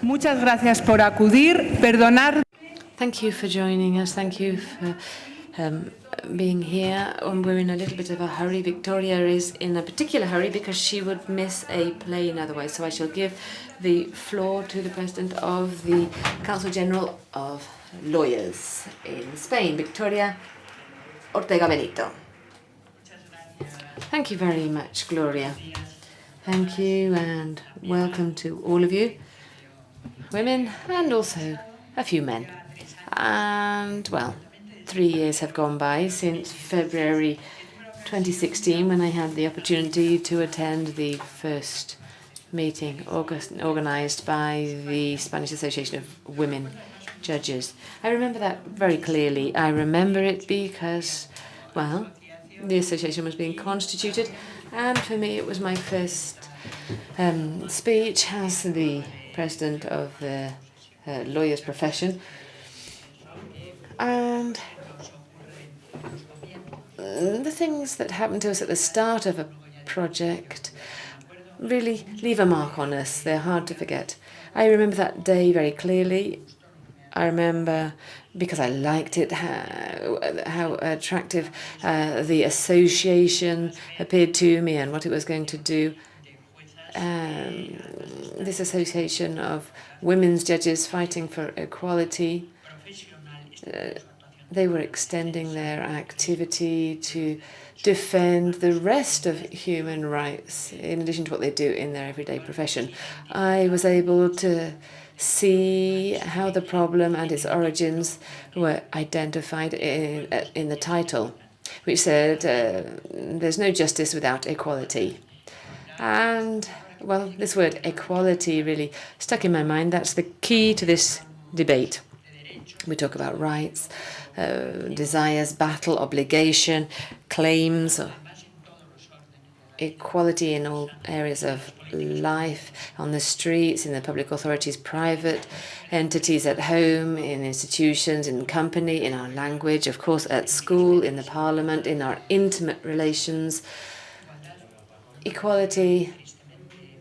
Muchas gracias por acudir. Perdonar. Thank you for joining us. Thank you for being here. We're in a little bit of a hurry. Victoria is in a particular hurry because she would miss a plane otherwise. So I shall give the floor to the President of the Council General of Lawyers in Spain, Victoria Ortega Benito. Thank you very much, Gloria. Thank you and welcome to all of you, women and also a few men. And, well, 3 years have gone by since February 2016 when I had the opportunity to attend the first meeting organised by the Spanish Association of Women Judges. I remember that very clearly. I remember it because, well, the association was being constituted, and for me it was my first speech as the president of the lawyer's profession. And the things that happen to us at the start of a project really leave a mark on us. They're hard to forget. I remember that day very clearly. I remember, because I liked it, how attractive the association appeared to me and what it was going to do. This association of women's judges fighting for equality, they were extending their activity to defend the rest of human rights in addition to what they do in their everyday profession. I was able to see how the problem and its origins were identified in the title, which said there's no justice without equality. And, well, this word equality really stuck in my mind. That's the key to this debate. We talk about rights, desires, battle, obligation, claims, equality in all areas of life, on the streets, in the public authorities, private entities, at home, in institutions, in company, in our language, of course, at school, in the parliament, in our intimate relations. Equality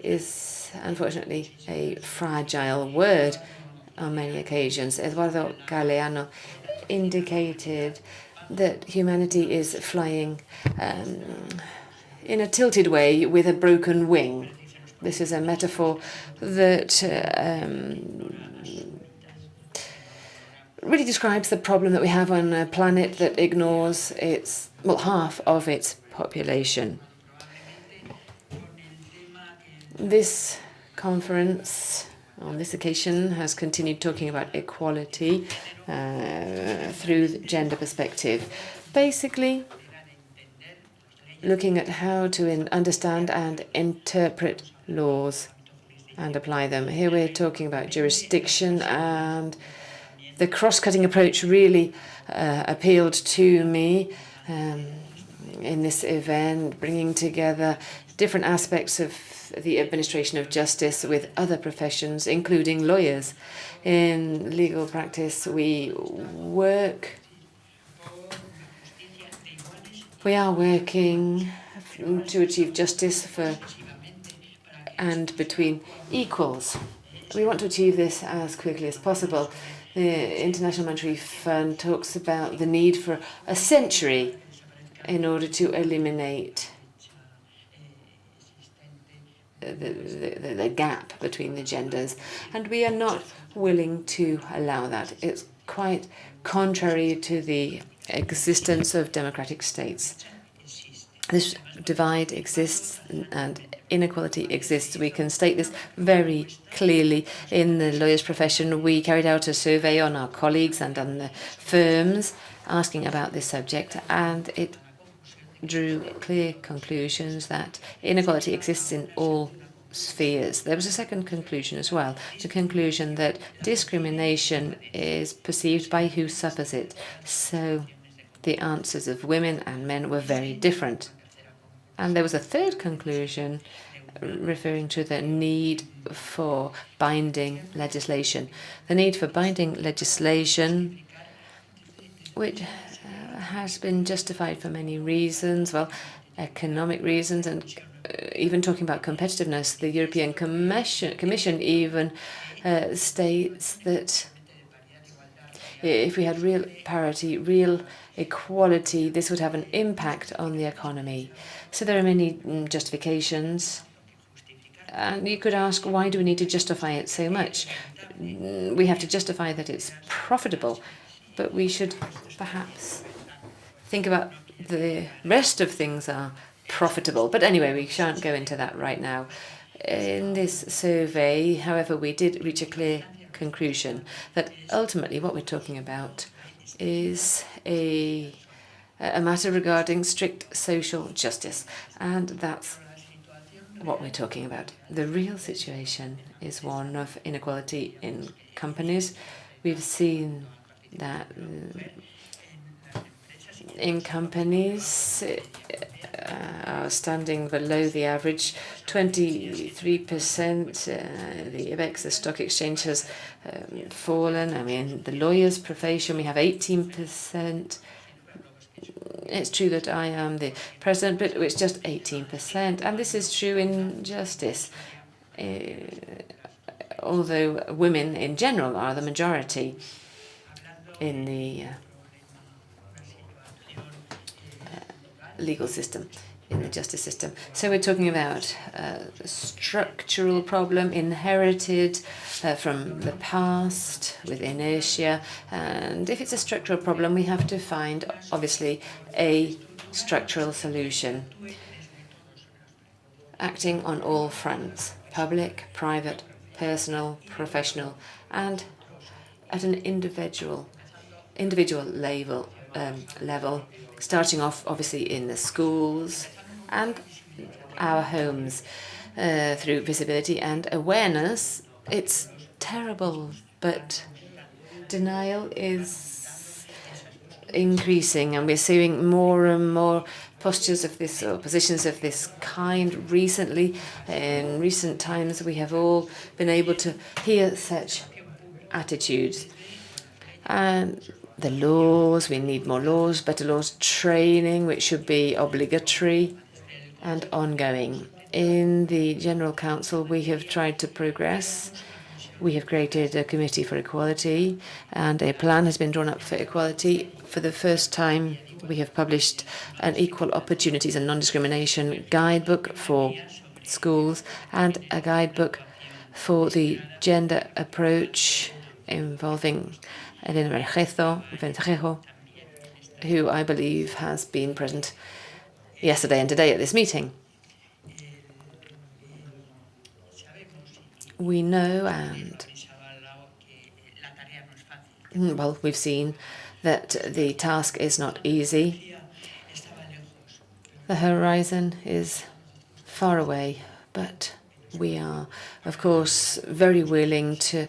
is, unfortunately, a fragile word on many occasions. Eduardo Galeano indicated that humanity is flying in a tilted way with a broken wing. This is a metaphor that really describes the problem that we have on a planet that ignores its, well, half of its population. This conference on this occasion has continued talking about equality through the gender perspective. Basically, looking at how to understand and interpret laws and apply them. Here we're talking about jurisdiction, and the cross-cutting approach really appealed to me in this event, bringing together different aspects of the administration of justice with other professions, including lawyers. In legal practice, we are working to achieve justice for and between equals. We want to achieve this as quickly as possible. The International Monetary Fund talks about the need for a century in order to eliminate the gap between the genders, and we are not willing to allow that. It's quite contrary to the existence of democratic states. This divide exists and inequality exists. We can state this very clearly in the lawyer's profession. We carried out a survey on our colleagues and on the firms asking about this subject, and it drew clear conclusions that inequality exists in all spheres. There was a second conclusion as well, the conclusion that discrimination is perceived by who suffers it. So the answers of women and men were very different. And there was a third conclusion referring to the need for binding legislation. The need for binding legislation, which has been justified for many reasons, well, economic reasons and even talking about competitiveness, the European Commission even states that if we had real parity, real equality, this would have an impact on the economy. So there are many justifications. And you could ask, why do we need to justify it so much? We have to justify that it's profitable, but we should perhaps think about the rest of things are profitable. But anyway, we shan't go into that right now. In this survey, however, we did reach a clear conclusion that ultimately what we're talking about is a matter regarding strict social justice. And that's what we're talking about. The real situation is one of inequality in companies. We've seen that in companies are standing below the average, 23%. The IBEX, the stock exchange, has fallen. I mean, the lawyers' profession, we have 18%. It's true that I am the president, but it's just 18%. And this is true in justice, although women in general are the majority in the legal system, in the justice system. So we're talking about a structural problem inherited from the past with inertia. And if it's a structural problem, we have to find, obviously, a structural solution, acting on all fronts: public, private, personal, professional, and at an individual level, starting off obviously in the schools and our homes through visibility and awareness. It's terrible, but denial is increasing, and we're seeing more and more postures of this, or positions of this kind recently. In recent times, we have all been able to hear such attitudes. And the laws, we need more laws, better laws, training, which should be obligatory and ongoing. In the General Council, we have tried to progress. We have created a committee for equality, and a plan has been drawn up for equality. For the first time, we have published an equal opportunities and non-discrimination guidebook for schools and a guidebook for the gender approach involving Elena Vencejo, who I believe has been present yesterday and today at this meeting. We know, and well, we've seen that the task is not easy. The horizon is far away, but we are, of course, very willing to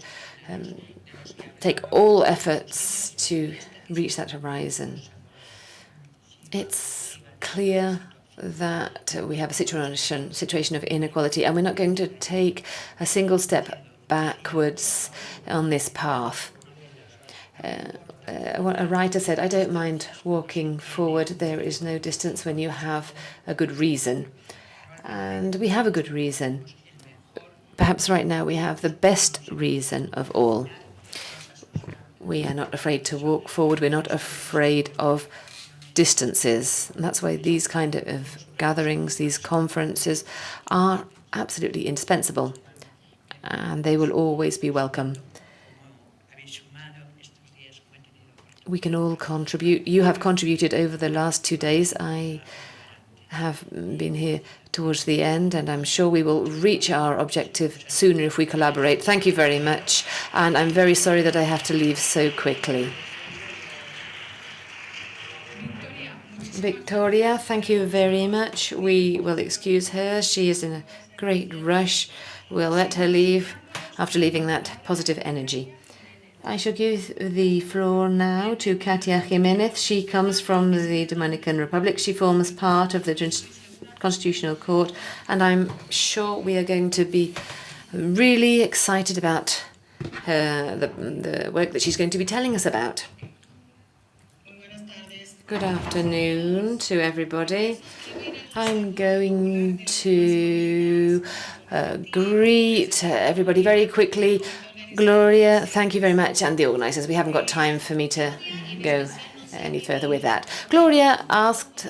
take all efforts to reach that horizon. It's clear that we have a situation of inequality, and we're not going to take a single step backwards on this path. A writer said, "I don't mind walking forward. There is no distance when you have a good reason." And we have a good reason. Perhaps right now we have the best reason of all. We are not afraid to walk forward. We're not afraid of distances. And that's why these kind of gatherings, these conferences, are absolutely indispensable. And they will always be welcome. We can all contribute. You have contributed over the last 2 days. I have been here towards the end, and I'm sure we will reach our objective sooner if we collaborate. Thank you very much, and I'm very sorry that I have to leave so quickly. Victoria, thank you very much. We will excuse her. She is in a great rush. We'll let her leave after leaving that positive energy. I shall give the floor now to Katia Jimenez. She comes from the Dominican Republic. She forms part of the Constitutional Court, and I'm sure we are going to be really excited about the work that she's going to be telling us about. Good afternoon to everybody. I'm going to greet everybody very quickly. Gloria, thank you very much, and the organisers. We haven't got time for me to go any further with that. Gloria asked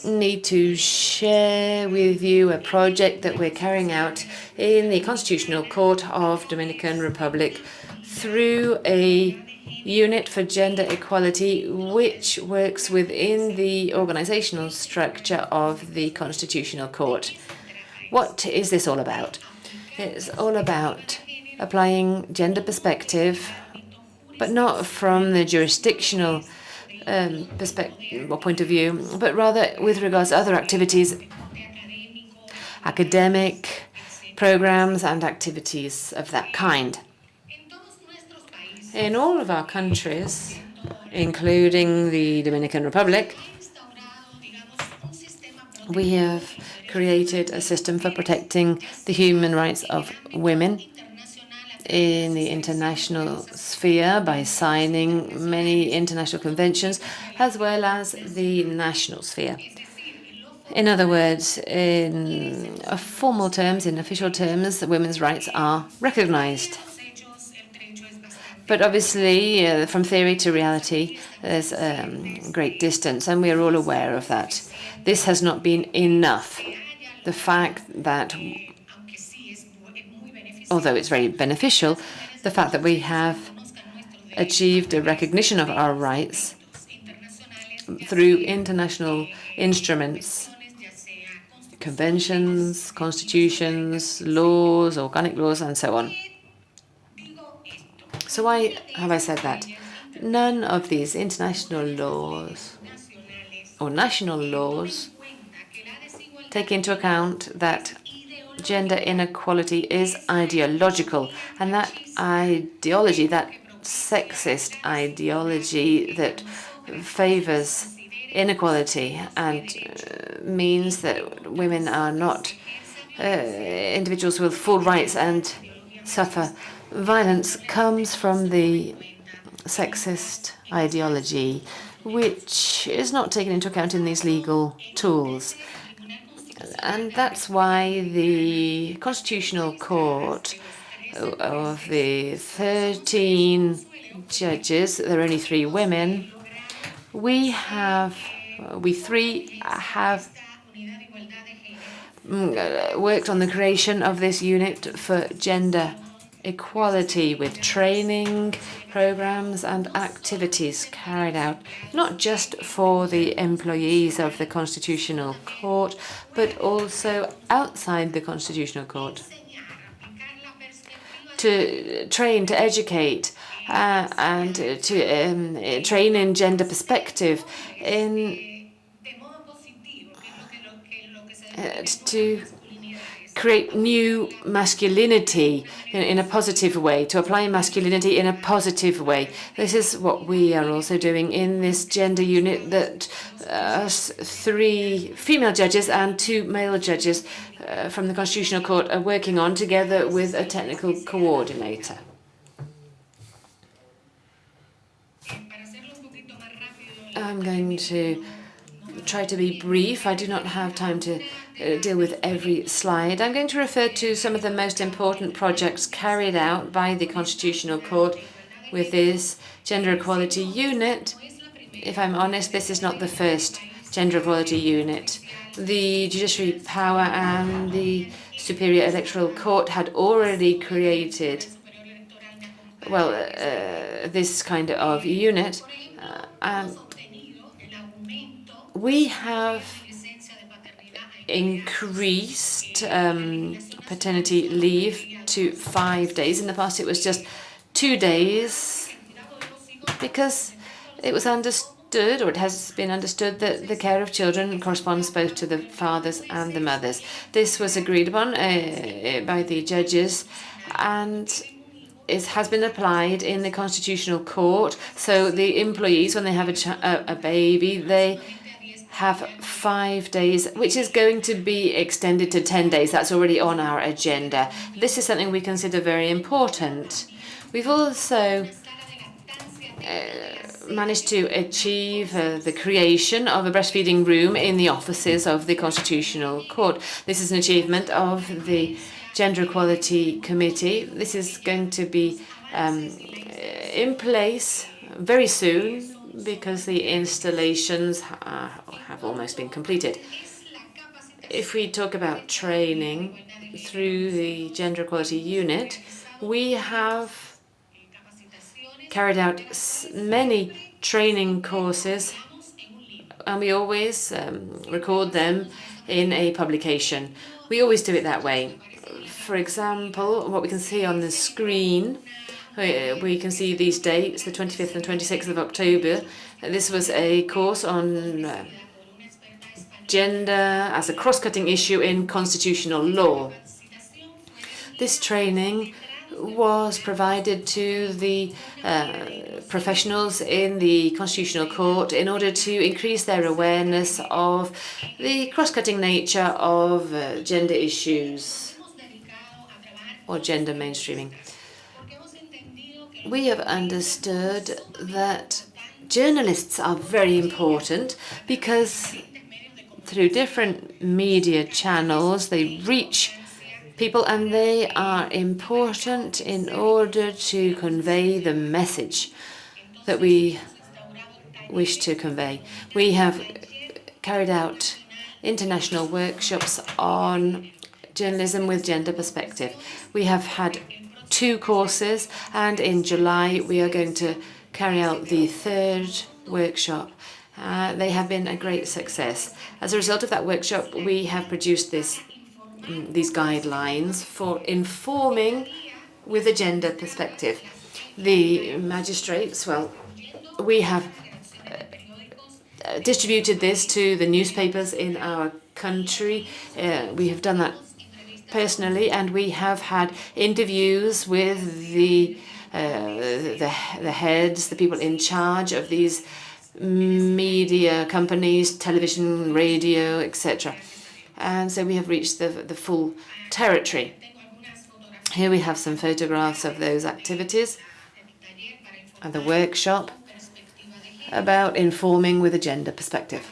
me to share with you a project that we're carrying out in the Constitutional Court of Dominican Republic through a unit for gender equality, which works within the organizational structure of the Constitutional Court. What is this all about? It's all about applying gender perspective, but not from the jurisdictional perspective or point of view, but rather with regards to other activities, academic programs and activities of that kind. In all of our countries, including the Dominican Republic, we have created a system for protecting the human rights of women in the international sphere by signing many international conventions, as well as the national sphere. In other words, in formal terms, in official terms, women's rights are recognized. But obviously, from theory to reality, there's great distance, and we are all aware of that. This has not been enough. The fact that, although it's very beneficial, the fact that we have achieved a recognition of our rights through international instruments, conventions, constitutions, laws, organic laws, and so on. So why have I said that? None of these international laws or national laws take into account that gender inequality is ideological, and that ideology, that sexist ideology that favors inequality and means that women are not individuals with full rights and suffer violence, comes from the sexist ideology, which is not taken into account in these legal tools. And that's why the Constitutional Court of the 13 judges, there are only 3 women, we three have worked on the creation of this unit for gender equality, with training programs and activities carried out, not just for the employees of the Constitutional Court, but also outside the Constitutional Court, to train, to educate, and to train in gender perspective, to create new masculinity in a positive way, to apply masculinity in a positive way. This is what we are also doing in this gender unit, that 3 female judges and 2 male judges from the Constitutional Court are working on, together with a technical coordinator. I'm going to try to be brief. I do not have time to deal with every slide. I'm going to refer to some of the most important projects carried out by the Constitutional Court with this gender equality unit. If I'm honest, this is not the first gender equality unit. The Judiciary Power and the Superior Electoral Court had already created, well, this kind of unit, and we have increased paternity leave to 5 days. In the past, it was just 2 days, because it was understood, or it has been understood, that the care of children corresponds both to the fathers and the mothers. This was agreed upon by the judges, and it has been applied in the Constitutional Court. So the employees, when they have a baby, they have 5 days, which is going to be extended to 10 days. That's already on our agenda. This is something we consider very important. We've also managed to achieve the creation of a breastfeeding room in the offices of the Constitutional Court. This is an achievement of the Gender Equality Committee. This is going to be in place very soon because the installations have almost been completed. If we talk about training through the Gender Equality Unit, we have carried out many training courses, and we always record them in a publication. We always do it that way. For example, what we can see on the screen, we can see these dates, the 25th and 26th of October. This was a course on gender as a cross-cutting issue in constitutional law. This training was provided to the professionals in the Constitutional Court in order to increase their awareness of the cross-cutting nature of gender issues or gender mainstreaming. We have understood that journalists are very important because through different media channels they reach people, and they are important in order to convey the message that we wish to convey. We have carried out international workshops on journalism with gender perspective. We have had 2 courses, and in July we are going to carry out the 3rd workshop. They have been a great success. As a result of that workshop, we have produced these guidelines for informing with a gender perspective. The magistrates, well, we have distributed this to the newspapers in our country. We have done that personally, and we have had interviews with the heads, the people in charge of these media companies, television, radio, etc. And so we have reached the full territory. Here we have some photographs of those activities and the workshop about informing with a gender perspective.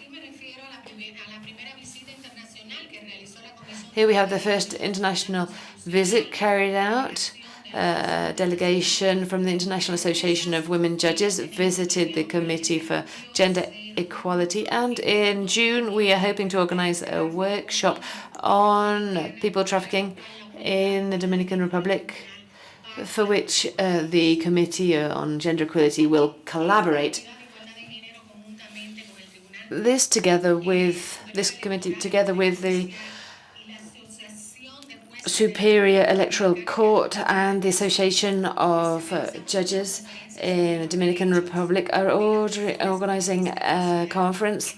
Here we have the first international visit carried out. A delegation from the International Association of Women Judges visited the Committee for Gender Equality, and in June we are hoping to organize a workshop on people trafficking in the Dominican Republic, for which the Committee on Gender Equality will collaborate. This committee, together with the Superior Electoral Court and the Association of Judges in the Dominican Republic, are organizing a conference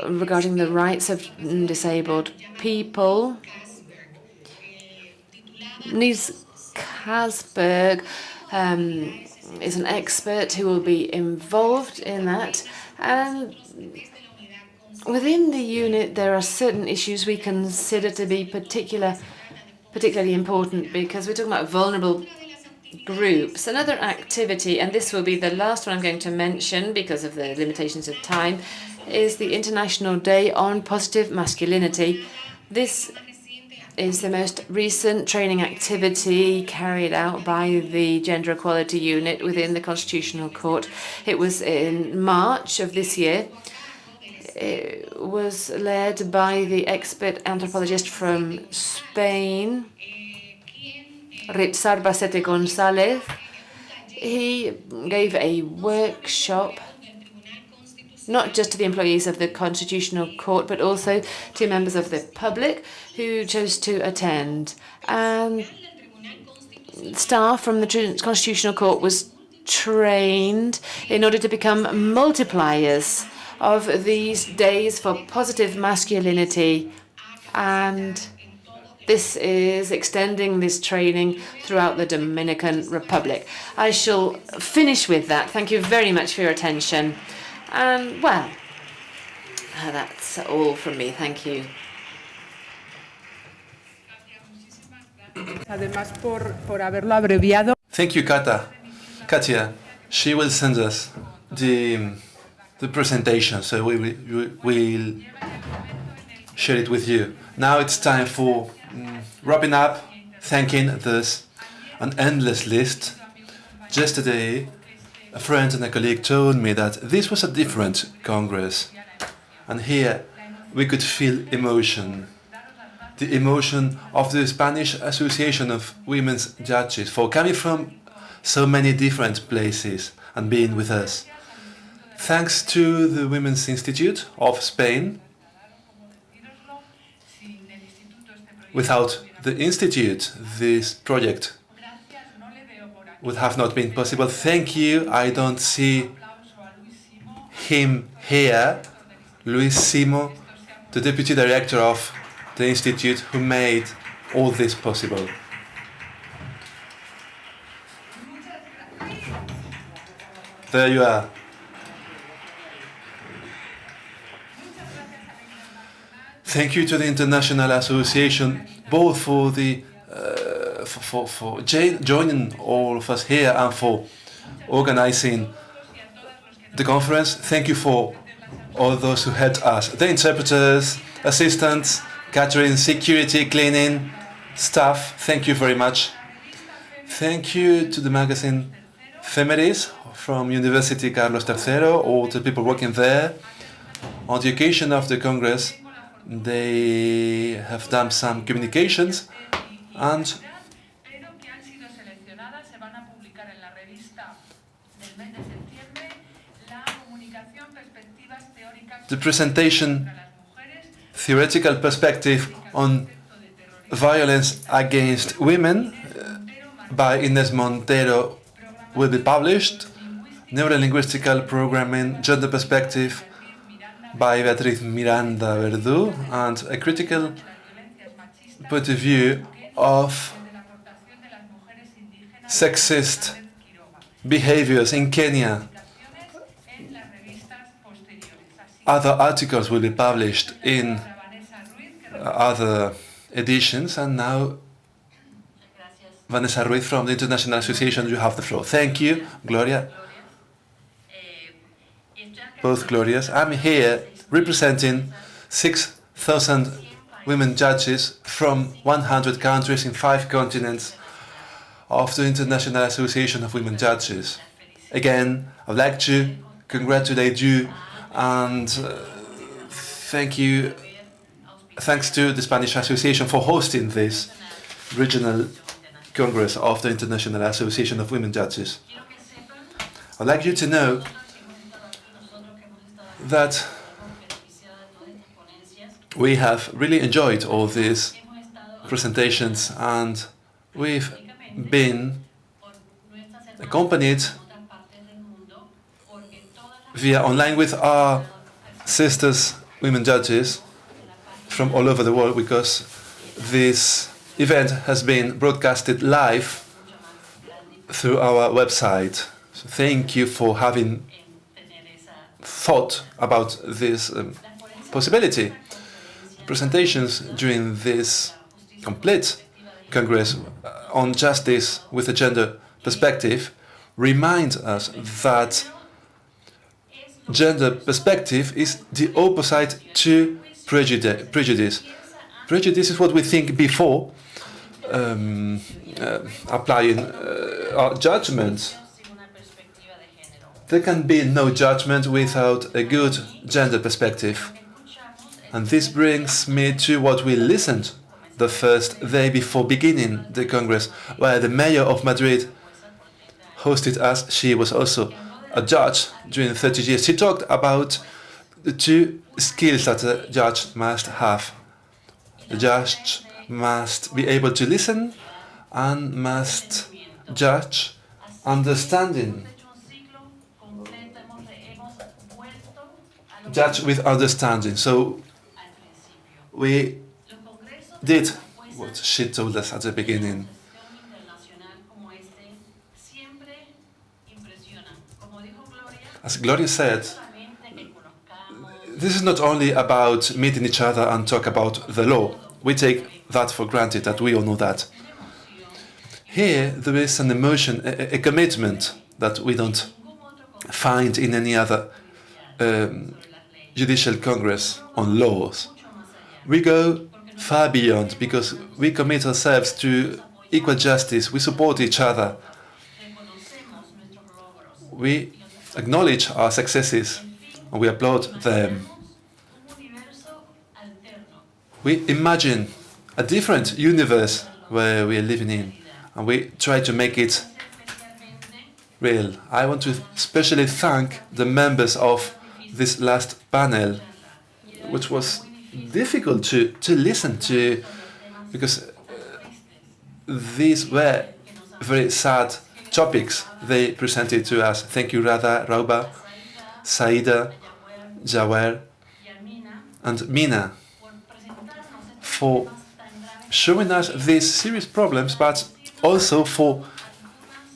regarding the rights of disabled people. Nils Kasberg is an expert who will be involved in that, and within the unit, there are certain issues we consider to be particularly important because we're talking about vulnerable groups. Another activity, and this will be the last one I'm going to mention because of the limitations of time, is the International Day on Positive Masculinity. This is the most recent training activity carried out by the Gender Equality Unit within the Constitutional Court. It was in March of this year. It was led by the expert anthropologist from Spain, Ritzar Basete González. He gave a workshop not just to the employees of the Constitutional Court, but also to members of the public who chose to attend. And staff from the Constitutional Court was trained in order to become multipliers of these days for positive masculinity, and this is extending this training throughout the Dominican Republic. I shall finish with that. Thank you very much for your attention. And well, that's all from me. Thank you. Además por haberlo abreviado. Thank you, Katia. she will send us the presentation, so we'll share it with you. Now it's time for wrapping up, thanking this an endless list. Just today, a friend and a colleague told me that this was a different Congress, and here we could feel emotion. The emotion of the Spanish Association of Women's Judges for coming from so many different places and being with us. Thanks to the Women's Institute of Spain. Without the Institute, this project would have not been possible. Thank you. I don't see him here. Luis Simo, the Deputy Director of the Institute, who made all this possible. There you are. Thank you to the International Association, both for the for joining all of us here and for organizing the conference. Thank you for all those who helped us, the interpreters, assistants, catering, security, cleaning, staff. Thank you very much. Thank you to the magazine Femeris from University Carlos III, all the people working there. On the occasion of the Congress, they have done some communications, and the presentation, Theoretical Perspective on Violence Against Women by Inés Montero will be published. Neurolinguistical Programming, Gender Perspective by Beatriz Miranda Verdú, and a critical point of view of sexist behaviors in Kenya. Other articles will be published in other editions, and now Vanessa Ruiz from the International Association, you have the floor. Thank you, Gloria. Both Glorias. I'm here representing 6,000 women judges from 100 countries in 5 continents of the International Association of Women Judges. Again, I'd like to congratulate you and thanks to the Spanish Association for hosting this regional Congress of the International Association of Women Judges. I'd like you to know that we have really enjoyed all these presentations, and we've been accompanied via online with our sisters, women judges from all over the world, because this event has been broadcasted live through our website. So thank you for having thought about this possibility. Presentations during this complete Congress on justice with a gender perspective remind us that gender perspective is the opposite to prejudice. Prejudice is what we think before applying our judgment. There can be no judgment without a good gender perspective. And this brings me to what we listened the first day before beginning the Congress, where the mayor of Madrid hosted us. She was also a judge during 30 years. She talked about the 2 skills that a judge must have. The judge must be able to listen and must judge understanding. Judge with understanding. So we did what she told us at the beginning. As Gloria said, this is not only about meeting each other and talk about the law. We take that for granted, that we all know that. Here, there is an emotion, a commitment that we don't find in any other judicial congress on laws. We go far beyond because we commit ourselves to equal justice. We support each other. We acknowledge our successes and we applaud them. We imagine a different universe where we are living in and we try to make it real. I want to especially thank the members of this last panel, which was difficult to listen to because these were very sad topics they presented to us. Thank you, Radha, Rauba, Saida, Jawer, and Mina for showing us these serious problems, but also for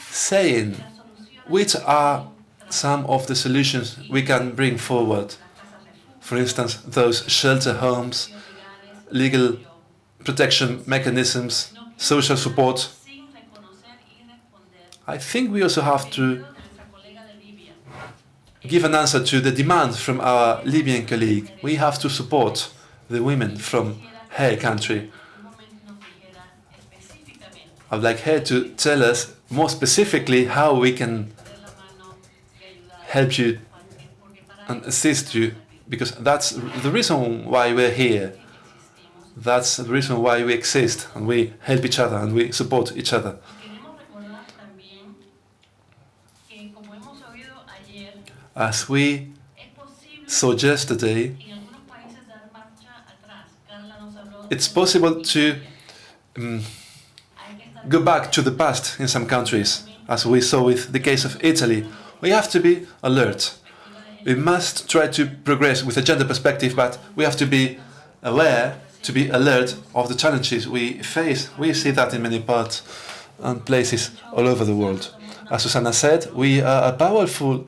saying which are some of the solutions we can bring forward. For instance, those shelter homes, legal protection mechanisms, social support. I think we also have to give an answer to the demand from our Libyan colleague. We have to support the women from her country. I would like her to tell us more specifically how we can help you and assist you, because that's the reason why we're here. That's the reason why we exist, and we help each other and we support each other. As we saw yesterday, it's possible to go back to the past in some countries, as we saw with the case of Italy. We have to be alert. We must try to progress with a gender perspective, but we have to be aware, to be alert of the challenges we face. We see that in many parts and places all over the world. As Susana said, we are a powerful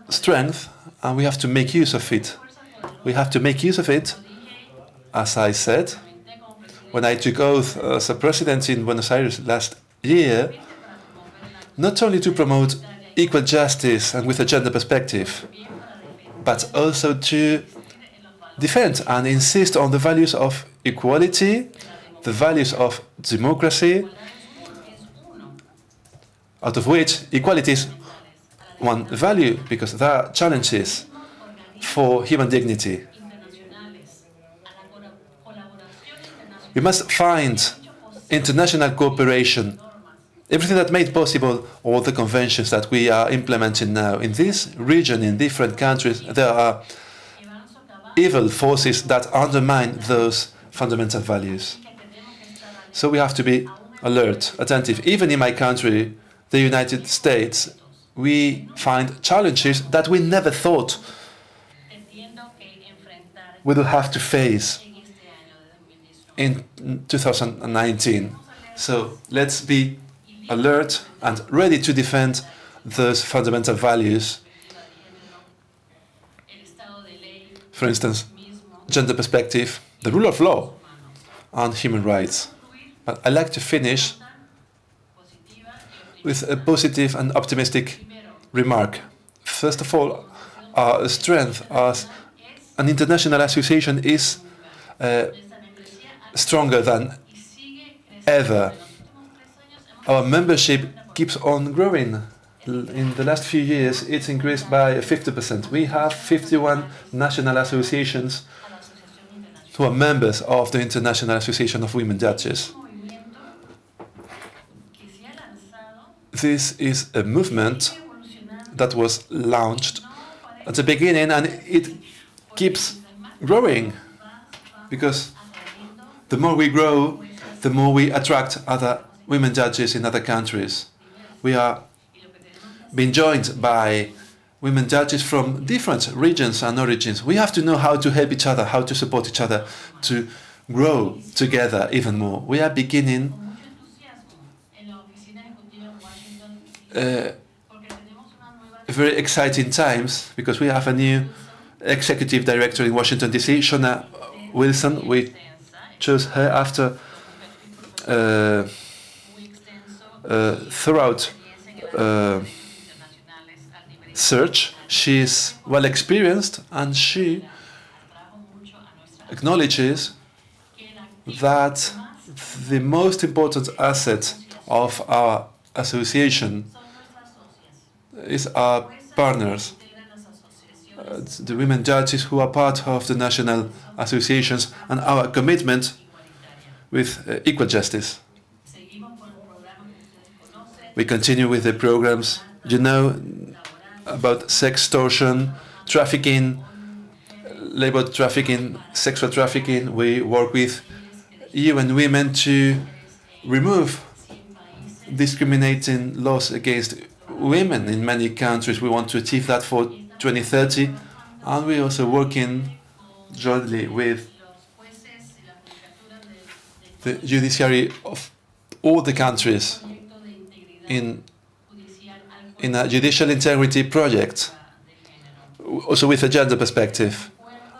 strength, and we have to make use of it. We have to make use of it, as I said, when I took oath as a president in Buenos Aires last year, not only to promote equal justice and with a gender perspective, but also to defend and insist on the values of equality, the values of democracy, out of which equality is one value, because there are challenges for human dignity. We must find international cooperation, everything that made possible all the conventions that we are implementing now. In this region, in different countries, there are evil forces that undermine those fundamental values. So we have to be alert, attentive. Even in my country, the United States, we find challenges that we never thought we would have to face in 2019. So let's be alert and ready to defend those fundamental values. For instance, gender perspective, the rule of law, and human rights. But I'd like to finish with a positive and optimistic remark. First of all, our strength as an international association is stronger than ever. Our membership keeps on growing. In the last few years, it's increased by 50%. We have 51 national associations who are members of the International Association of Women Judges. This is a movement that was launched at the beginning, and it keeps growing, because the more we grow, the more we attract other women judges in other countries. We are being joined by women judges from different regions and origins. We have to know how to help each other, how to support each other, to grow together even more. We are beginning very exciting times, because we have a new executive director in Washington, D.C., Shona Wilson. We chose her after throughout search. She's well experienced, and she acknowledges that the most important asset of our association is our partners, the women judges who are part of the national associations, and our commitment with equal justice. We continue with the programs, you know, about sextortion, trafficking, labor trafficking, sexual trafficking. We work with UN Women to remove discriminating laws against women in many countries. We want to achieve that for 2030, and we're also working jointly with the judiciary of all the countries in a judicial integrity project, also with a gender perspective.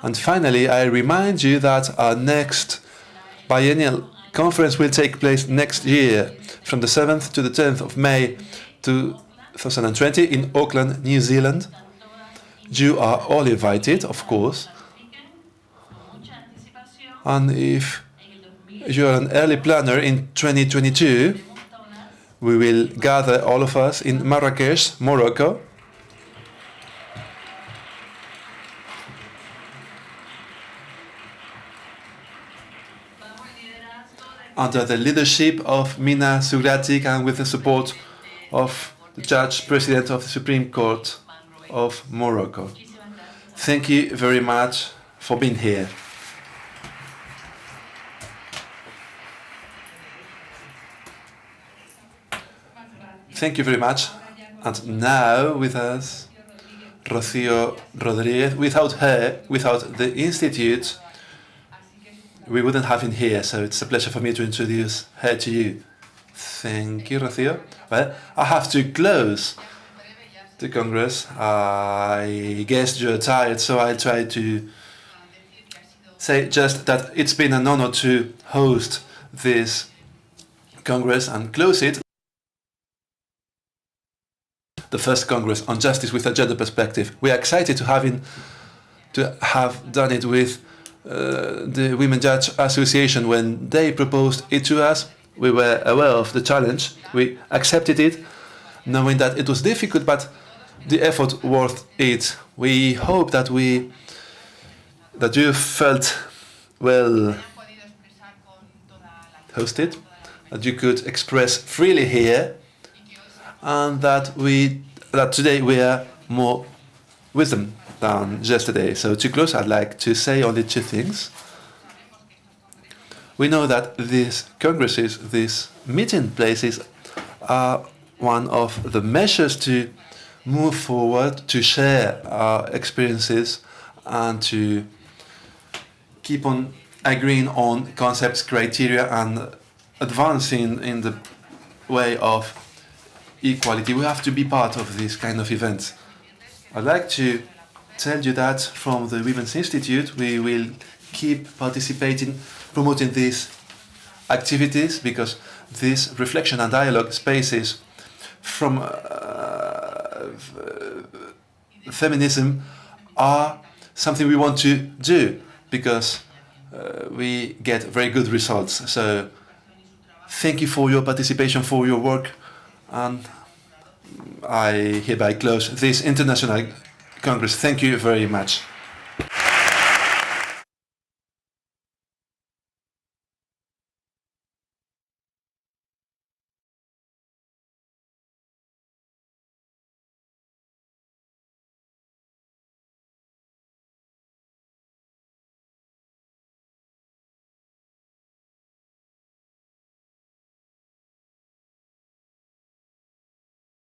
And finally, I remind you that our next biennial conference will take place next year, from the 7th to the 10th of May 2020 in Auckland, New Zealand. You are all invited, of course. And if you are an early planner in 2022, we will gather all of us in Marrakesh, Morocco. Under the leadership of Mina Sugratic and with the support of the Judge President of the Supreme Court of Morocco. Thank you very much for being here. Thank you very much. And now with us, Rocío Rodríguez. Without her, without the Institute, we wouldn't have him here, so it's a pleasure for me to introduce her to you. Thank you, Rocío. Well, I have to close the Congress. I guess you're tired, so I'll try to say just that it's been an honor to host this Congress and close it. The first Congress on Justice with a Gender Perspective. We are excited to have done it with the Women Judge Association. When they proposed it to us, we were aware of the challenge. We accepted it, knowing that it was difficult, but the effort worth it. We hope that you felt well hosted, that you could express freely here, and that today we are more wisdom than yesterday. So to close, I'd like to say only two things. We know that these congresses, these meeting places, are one of the measures to move forward, to share our experiences, and to keep on agreeing on concepts, criteria, and advancing in the way of equality. We have to be part of this kind of events. I'd like to tell you that from the Women's Institute, we will keep participating, promoting these activities, because this reflection and dialogue spaces from feminism are something we want to do, because we get very good results. So thank you for your participation, for your work, and I hereby close this International Congress. Thank you very much.